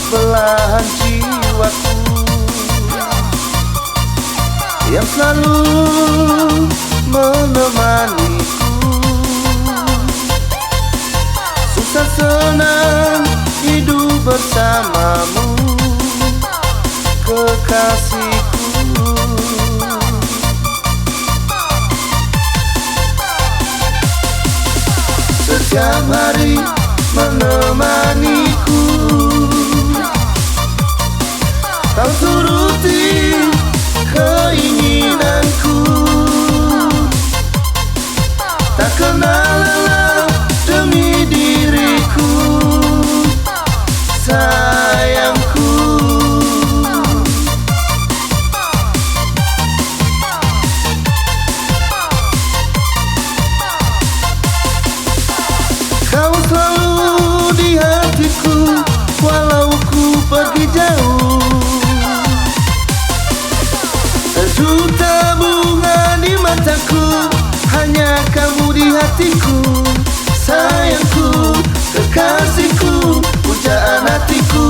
Belahan jiwaku yang selalu menemaniku, susah senang hidup bersamamu, kekasihku. Setiap hari menemaniku, kau turuti keinginanku, tak kenal lelah demi diriku, sayangku. Kau selalu di hatiku, walau ku pergi jauh. Sejuta bunga di mataku, hanya kamu di hatiku, sayangku, kekasihku, pujaan hatiku.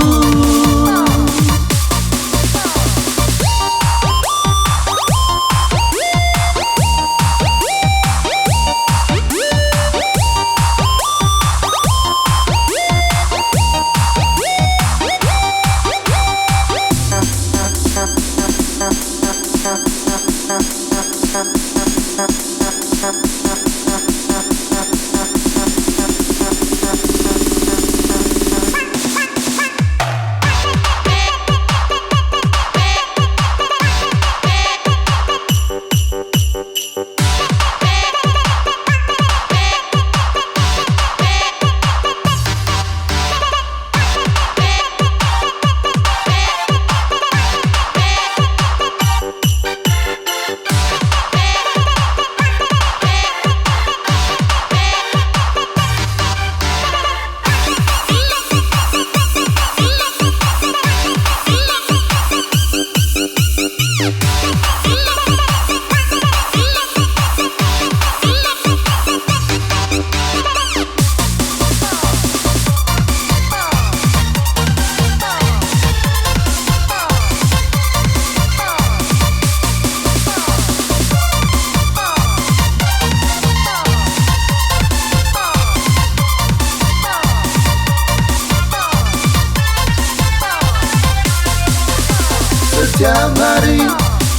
Setiap hari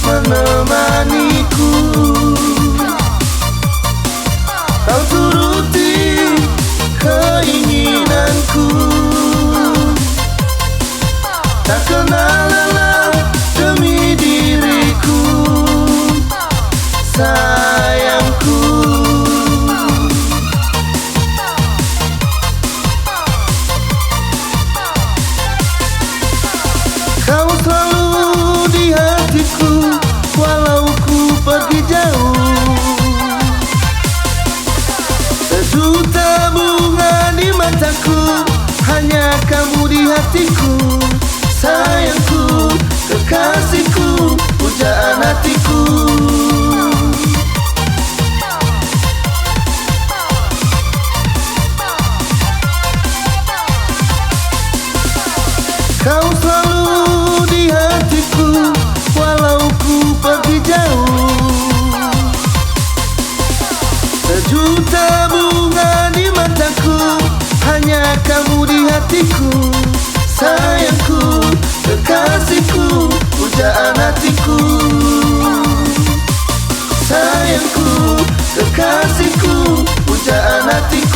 menemaniku, kau turuti keinginanku, tak kenal lelah demi diriku, sayangku. Kau selalu di hatiku, walau ku pergi jauh. Sejuta bunga di mataku, hanya kamu di hatiku, sayangku, kekasihku, pujaan hatiku. Kau selalu di hatiku.